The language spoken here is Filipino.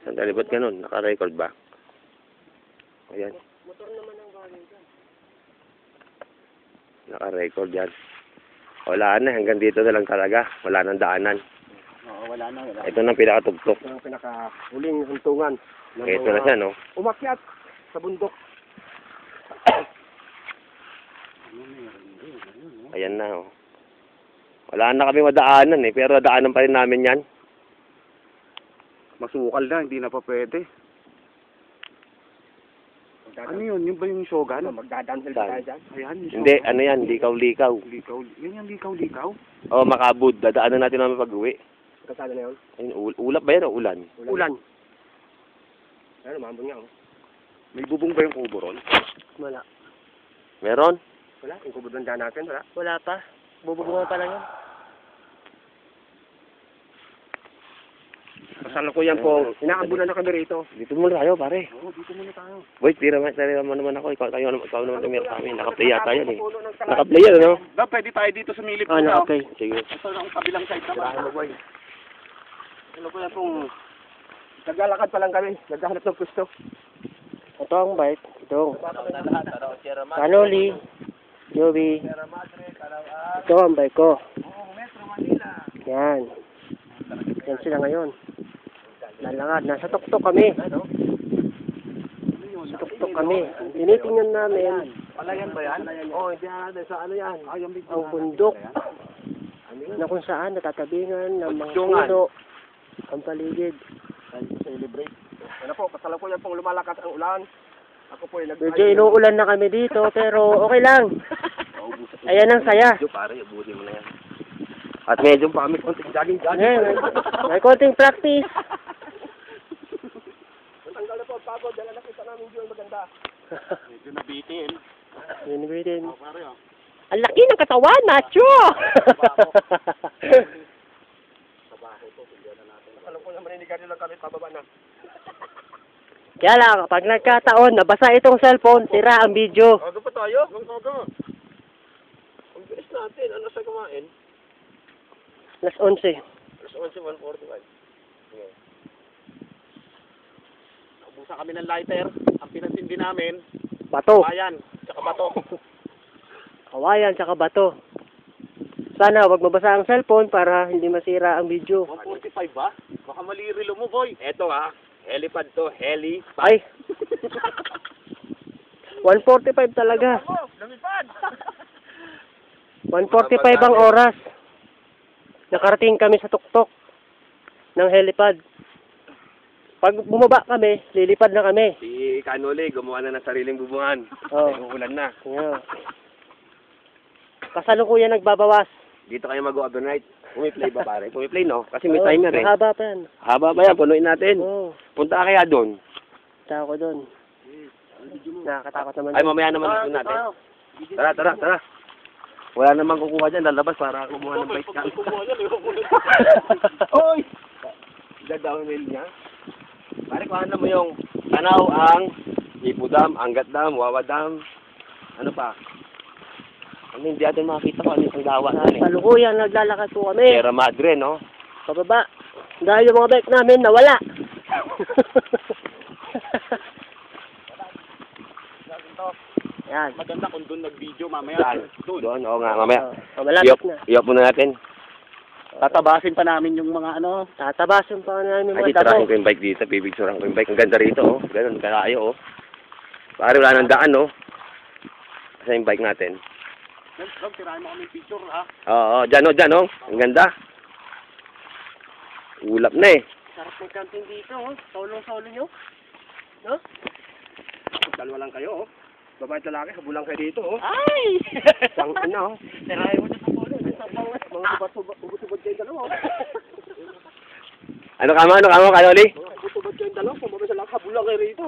Sandali, ba't ganun? Naka-record ba? Ayan. Motor naman ang bagay dyan. Naka-record yan. Wala na, hanggang dito na lang talaga. Wala nang daanan. Oo, wala na. Ito na pinakatugtok. Ito ang pinakahuling huntungan. Ito na siya, no? Umakyat sa bundok. Ayan na, oh. Wala na kami madaanan, eh. Pero daanan pa rin namin yan. Masukal na, hindi na pa pwede. Ano yun? Yung ba yung Shogun? Magdadanhil ba tayo dyan? Ayan, yung Hindi, ano yan? Likaw-likaw. Likaw. Yun yung likaw-likaw? Oh, makabud. Dadaanan natin namin pag-uwi. Kasada na yun? Ayun, ulap ba yan o ulan? Ulan. Ano, mambon nga, oh. May bubong ba yung kubo ron? Wala. Meron? Wala? Yung kubo doon dyan natin, wala? Wala pa. Bububungan pa lang yun. Kasalukuyan po. Inaambulan na kami rito. Dito muna tayo, pare. Oo, dito muna tayo. Boy, tira mo naman ako. Ikaw naman tumira sa amin. Naka-play yata yan, eh. Naka-play yan, ano? Da, pwede tayo dito sa milip. Okay. Sige. Ito na ang kabilang side naman. Tirahan mo, boy. Ano po yan pong... Naglalakad pa lang kami. Naghahanap ng gusto. Ito ang bike. Ito. Kanoli. Joby. Ito ang bike ko. Yan. Yan sila ngayon. Lalakad. Nasa tuktok kami. Sa tuktok kami. Tinitingnan namin Palayan ba yan? Oo, hindi natin sa ano yan. ang bundok na kung saan natatabingan ng mga puno ang paligid. Celebrate. Ano po, kasalukuyan pong lumalakas ang ulan. Ako po yung Medyo inuulan na kami dito pero okay lang. Ayan ang saya. Medyo, pare. Abutin mo na yan. At medyo pa kami konting jogging. May konting practice. Matanggal na po ang pagod. Dala nakita namin yung maganda. Medyo nabitin. Yun, Britain. Pare, oh. Ang laki ng katawan, macho! Kasalukuyan maninigarilyo lang kami, pababa na. Kaya lang, pag nagkataon, nabasa itong cellphone, sira ang video. Aga pa tayo? Aga. Ang bilis natin. Ano sa kumain? Alas 11. Plus 11:145. Okay. Naubusan kami ng lighter. Ang pinatindi namin, Bato. bayan, tsaka bato. Kawayan, tsaka bato. Sana wag mabasa ang cellphone para hindi masira ang video. 145 ba? Baka mali relo mo, boy. Eto ha, helipad to, helipad. Ay! 145 talaga. Lumipad! 145 ang oras. Nakarating kami sa tuktok ng helipad. Pag bumaba kami, lilipad na kami. Si Kanoli, gumawa na ng sariling bubungan. Oh. Uulan na. Yeah. Kasalukuyan nagbabawas. Dito kayo mag-overnight. Pumiplay ba, pare? Pumiplay, no? Kasi may Oh, timer, eh. mahaba pa yan. Haba ba yan? Punuin natin. Oo. Punta ka kaya doon. Punta ako doon. Nakakatakot naman. Ay, mamaya naman doon natin. Tara. Wala namang kukuha dyan. Lalabas para kumuha ng bike ka. Oy! Downhill niya. Pare, kuhanan mo yung tanaw ang Ipo Dam, Angat Dam, Wawa Dam. Ano pa? Ano hindi natin makakita ko ano yung lawa na eh. Kasalukuyan naglalakad po kami. Sierra Madre, no? Pababa. Dahil yung mga bike namin nawala. Yan. Maganda kung doon nag-video mamaya. Saan? Doon, oo nga, mamaya. Malapit na. Iyop muna natin. Tatabasin pa namin yung mga ano. Tatabasin pa namin Ay, mga tirahin damo. ko yung bike dito. Pipicturean ko yung bike. Ang ganda rito, oh. Ganun, karayo, oh. Pare, wala nang daan, oh. Kasi yung bike natin. Log, tirahin mo kami picture, ha? Oo, dyan, oh. Ang ganda. Ulap na, eh. Sarap ng camping dito, oh. Solo-solo nyo. No? Dalawa lang kayo, oh. Babae at lalaki, habulang kayo dito, oh. Ay! Ang ano, oh. Tirahin mo na sa polo. Mga ubot-ubot kayo dalawa, oh. Ano ka mo, Kanoli? Ubot-ubot kayo dalawa, pumabay sa lang, habulang kayo rito.